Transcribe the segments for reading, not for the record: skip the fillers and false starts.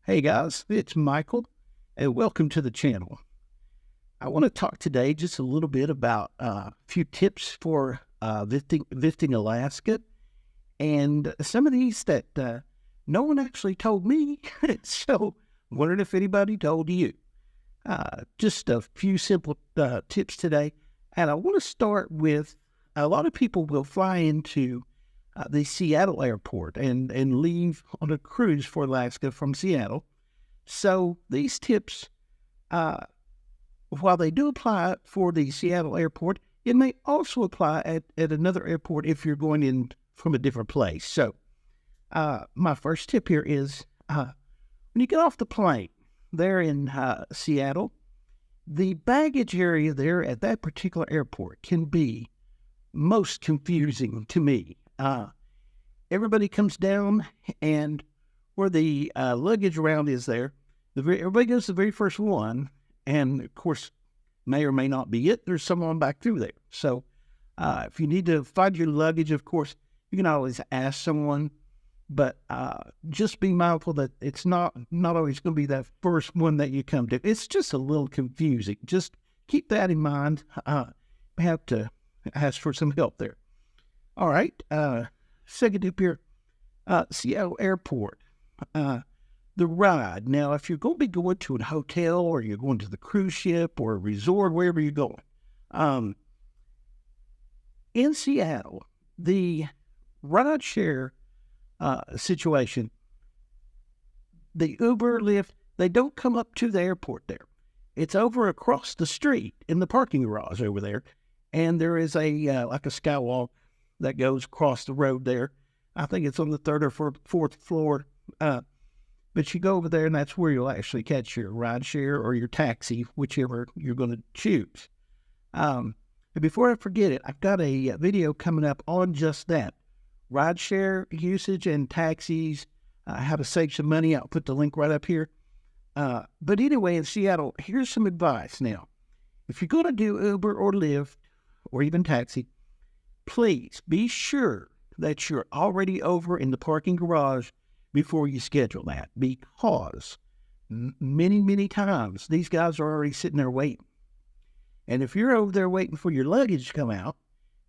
Hey guys, it's Michael, and welcome to the channel. I want to talk today just a little bit about a few tips for visiting Alaska, and some of these that no one actually told me, so wondering if anybody told you. Just a few simple tips today, and I want to start with, a lot of people will fly into the Seattle airport and leave on a cruise for Alaska from Seattle. So these tips, while they do apply for the Seattle airport, it may also apply at another airport if you're going in from a different place. So my first tip here is when you get off the plane there in Seattle, the baggage area there at that particular airport can be most confusing to me. Everybody comes down, and where the luggage round is there, everybody goes to the very first one, and of course, may or may not be it. There's someone back through there. So if you need to find your luggage, of course, you can always ask someone, but just be mindful that it's not always going to be that first one that you come to. It's just a little confusing. Just keep that in mind. Have to ask for some help there. All right. Second tip here, Seattle Airport. The ride. Now, if you're going to be going to a hotel or you're going to the cruise ship or a resort, wherever you're going, in Seattle, the ride share situation, the Uber, Lyft, they don't come up to the airport there. It's over across the street in the parking garage over there. And there is a like a skywalk that goes across the road there. I think it's on the third or fourth floor. But you go over there, and that's where you'll actually catch your ride share or your taxi, whichever you're going to choose. And before I forget it, I've got a video coming up on just that. Ride share usage and taxis, how to save some money. I'll put the link right up here. But anyway, in Seattle, here's some advice now. If you're going to do Uber or Lyft or even taxi, please be sure that you're already over in the parking garage before you schedule that, because many, many times these guys are already sitting there waiting. And if you're over there waiting for your luggage to come out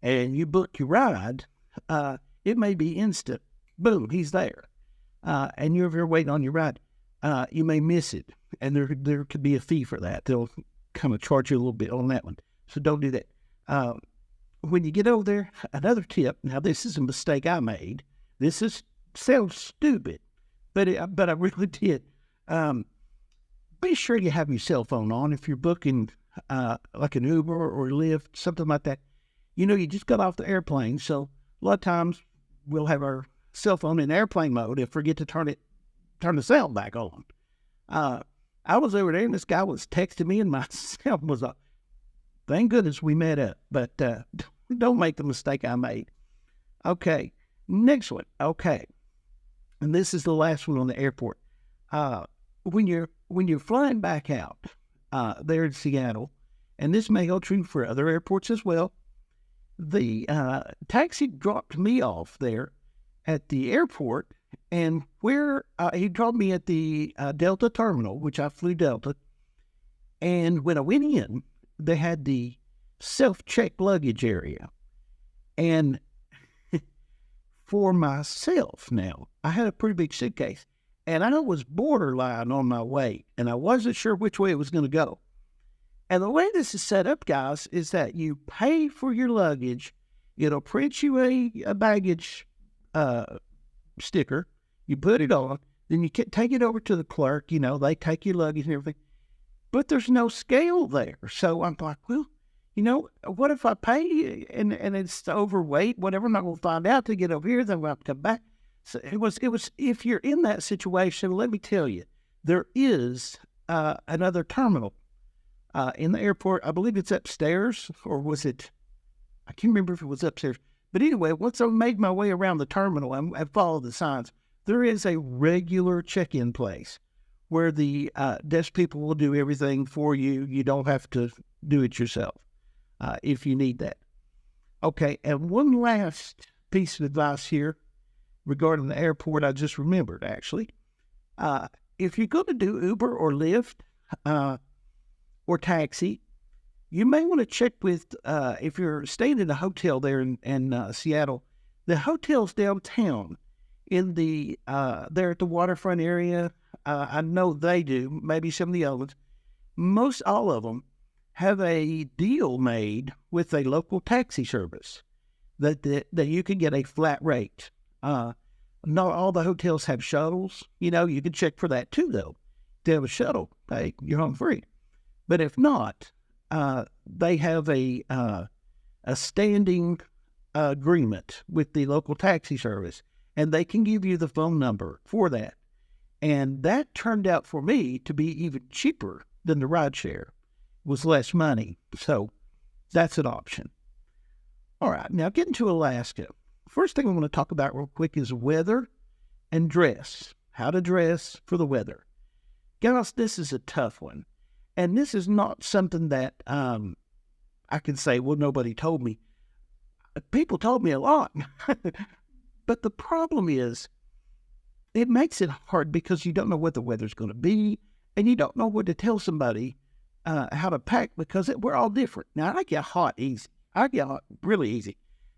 and you book your ride, it may be instant. Boom, he's there. And you're over there waiting on your ride. You may miss it, and there could be a fee for that. They'll kind of charge you a little bit on that one. So don't do that. When you get over there, another tip. Now, this is a mistake I made. Sounds stupid, but I really did. Be sure you have your cell phone on if you're booking like an Uber or Lyft, something like that. You know, you just got off the airplane, so a lot of times we'll have our cell phone in airplane mode and forget to turn the sound back on. I was over there, and this guy was texting me, and my sound was off. Thank goodness we met up, but don't make the mistake I made. Okay, next one. Okay, and this is the last one on the airport. When you're flying back out there in Seattle, and this may hold true for other airports as well, the taxi dropped me off there at the airport, and where he dropped me at the Delta terminal, which I flew Delta, and when I went in, they had the self-check luggage area. And for myself now, I had a pretty big suitcase, and I was borderline on my weight, and I wasn't sure which way it was going to go. And the way this is set up, guys, is that you pay for your luggage. It'll print you a baggage sticker. You put it on, then you can take it over to the clerk. You know, they take your luggage and everything. But there's no scale there. So I'm like, well, you know, what if I pay and it's overweight, whatever, I'm not going to find out till I get over here, then I'll have to come back. So it was, if you're in that situation, let me tell you, there is another terminal in the airport. I believe it's upstairs, or was it, I can't remember if it was upstairs. But anyway, once I made my way around the terminal and followed the signs, there is a regular check-in place where the desk people will do everything for you. You don't have to do it yourself if you need that. Okay, and one last piece of advice here regarding the airport I just remembered, actually. if you're going to do Uber or Lyft or taxi, you may want to check with, if you're staying in a hotel there in Seattle, the hotels downtown in the there at the waterfront area. I know they do, maybe some of the other ones. Most all of them have a deal made with a local taxi service that you can get a flat rate. Not all the hotels have shuttles. You can check for that too, though. If they have a shuttle, hey, you're home free. But if not, they have a standing agreement with the local taxi service, and they can give you the phone number for that. And that turned out for me to be even cheaper than the rideshare. It was less money. So that's an option. All right, now getting to Alaska. First thing I want to talk about real quick is weather and dress. How to dress for the weather. Guys, this is a tough one. And this is not something that I can say, well, nobody told me. People told me a lot. But the problem is, it makes it hard because you don't know what the weather's going to be, and you don't know what to tell somebody how to pack because we're all different. Now, I get hot easy. I get hot really easy.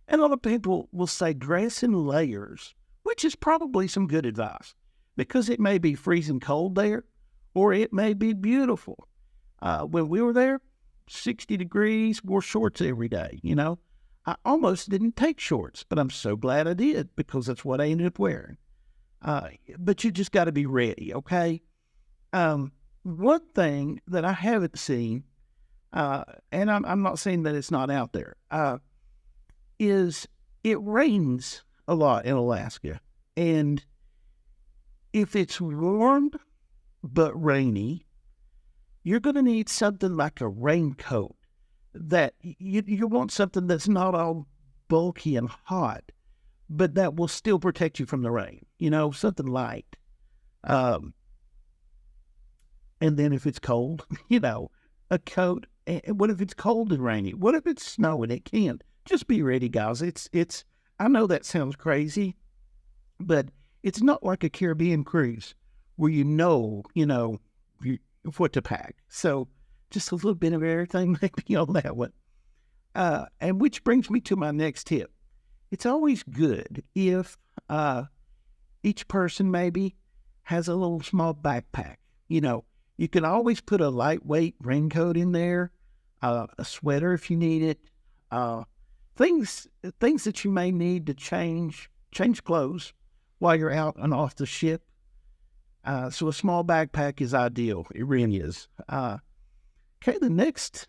And a lot of people will say dress in layers, which is probably some good advice because it may be freezing cold there or it may be beautiful. When we were there, 60 degrees, wore shorts every day, I almost didn't take shorts, but I'm so glad I did because that's what I ended up wearing. But you just got to be ready, okay? One thing that I haven't seen, and I'm not saying that it's not out there, is it rains a lot in Alaska. And if it's warm but rainy, you're going to need something like a raincoat. That you want something that's not all bulky and hot, but that will still protect you from the rain, something light. And then if it's cold, a coat. And what if it's cold and rainy? What if it's snowing? It can't. Just be ready, guys. It's. I know that sounds crazy, but it's not like a Caribbean cruise where what to pack. So just a little bit of everything maybe on that one. And which brings me to my next tip. It's always good if each person maybe has a little small backpack. You can always put a lightweight raincoat in there, a sweater if you need it, things that you may need to change clothes while you're out and off the ship. So a small backpack is ideal. It really is. Okay, the next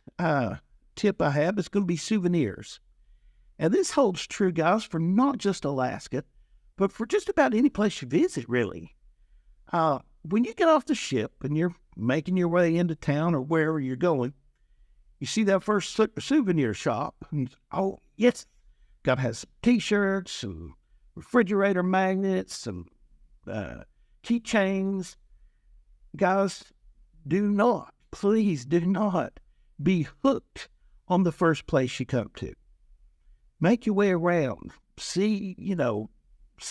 tip I have is going to be souvenirs. And this holds true, guys, for not just Alaska, but for just about any place you visit, really. When you get off the ship and you're making your way into town or wherever you're going, you see that first souvenir shop. And, oh, yes, got to have some T-shirts, some refrigerator magnets, some keychains. Guys, please do not be hooked on the first place you come to. Make your way around. See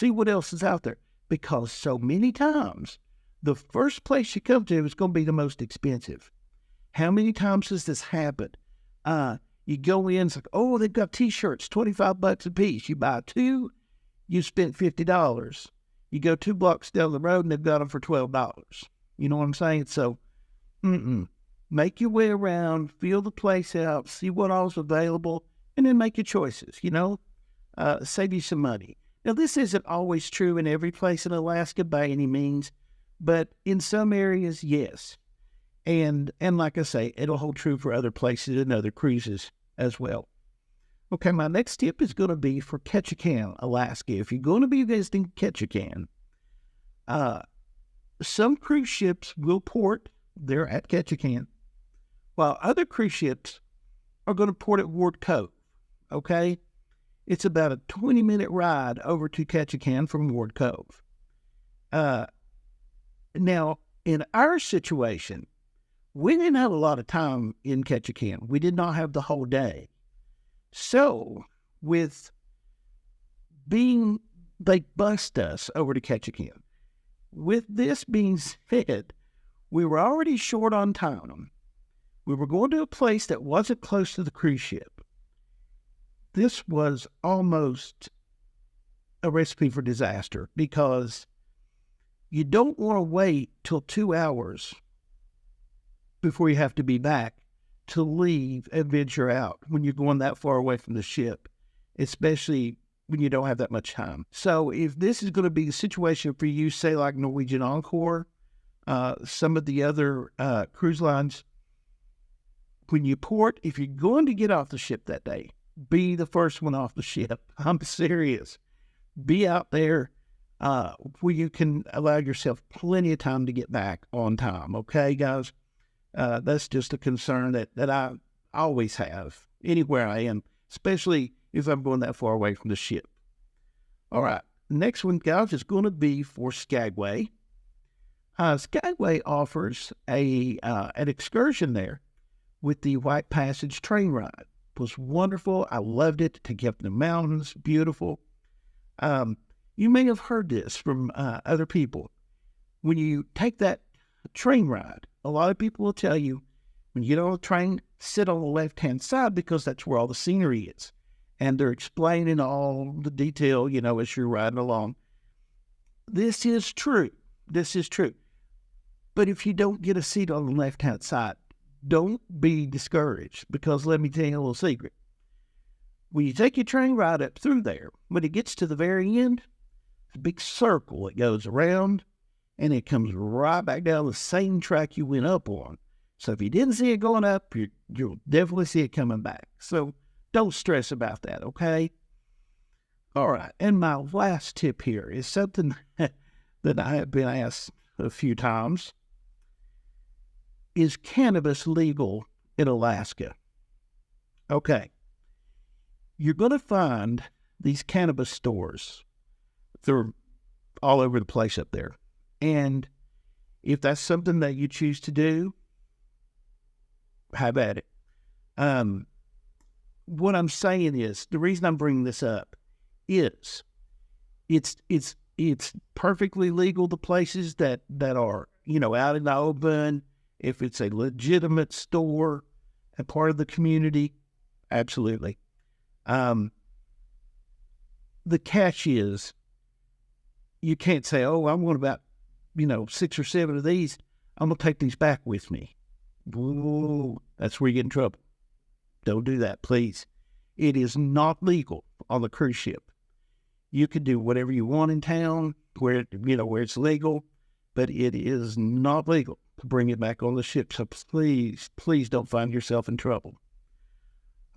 what else is out there. Because so many times, the first place you come to is going to be the most expensive. How many times has this happened? You go in, it's like, oh, they've got T-shirts, $25 a piece. You buy two, you spent $50. You go 2 blocks down the road, and they've got them for $12. You know what I'm saying? So, make your way around, feel the place out, see what all's available, and then make your choices, save you some money. Now, this isn't always true in every place in Alaska by any means, but in some areas, yes. And like I say, it'll hold true for other places and other cruises as well. Okay, my next tip is going to be for Ketchikan, Alaska. If you're going to be visiting Ketchikan, some cruise ships will port there at Ketchikan, while other cruise ships are going to port at Ward Cove, okay? It's about a 20-minute ride over to Ketchikan from Ward Cove. Now, in our situation, we didn't have a lot of time in Ketchikan. We did not have the whole day. So, they bussed us over to Ketchikan. with this being said, we were already short on time. We were going to a place that wasn't close to the cruise ship. This was almost a recipe for disaster because you don't want to wait till 2 hours before you have to be back to leave and venture out when you're going that far away from the ship, especially when you don't have that much time. So if this is going to be the situation for you, say like Norwegian Encore, some of the other cruise lines, when you port, if you're going to get off the ship that day, be the first one off the ship. I'm serious. Be out there where you can allow yourself plenty of time to get back on time. Okay, guys? That's just a concern that I always have anywhere I am, especially if I'm going that far away from the ship. All right. Next one, guys, is going to be for Skagway. Skagway offers an excursion there with the White Passage train ride. It was wonderful. I loved it. Take you up in the mountains. Beautiful. You may have heard this from other people. When you take that train ride, a lot of people will tell you, when you get on the train, sit on the left-hand side because that's where all the scenery is. And they're explaining all the detail, as you're riding along. This is true. This is true. But if you don't get a seat on the left-hand side, don't be discouraged, because let me tell you a little secret. When you take your train ride up through there, when it gets to the very end, it's a big circle. It goes around, and it comes right back down the same track you went up on. So if you didn't see it going up, you'll definitely see it coming back. So don't stress about that, okay? All right, and my last tip here is something that I have been asked a few times. Is cannabis legal in Alaska? Okay. You're going to find these cannabis stores. They're all over the place up there. And if that's something that you choose to do, have at it. What I'm saying is, the reason I'm bringing this up is it's perfectly legal, the places that are, out in the open. If it's a legitimate store and part of the community, absolutely. The catch is, you can't say, oh, I'm going about, 6 or 7 of these. I'm going to take these back with me. Ooh, that's where you get in trouble. Don't do that, please. It is not legal on the cruise ship. You can do whatever you want in town where it's legal, but it is not legal to bring it back on the ship. So please don't find yourself in trouble.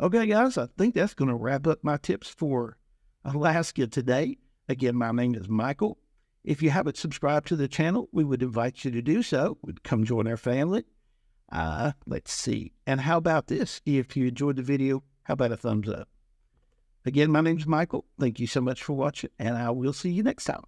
Okay, guys, I think that's going to wrap up my tips for Alaska today. Again, my name is Michael. If you haven't subscribed to the channel, we would invite you to do so. Come join our family. Let's see. And how about this? If you enjoyed the video, how about a thumbs up? Again, my name is Michael. Thank you so much for watching, and I will see you next time.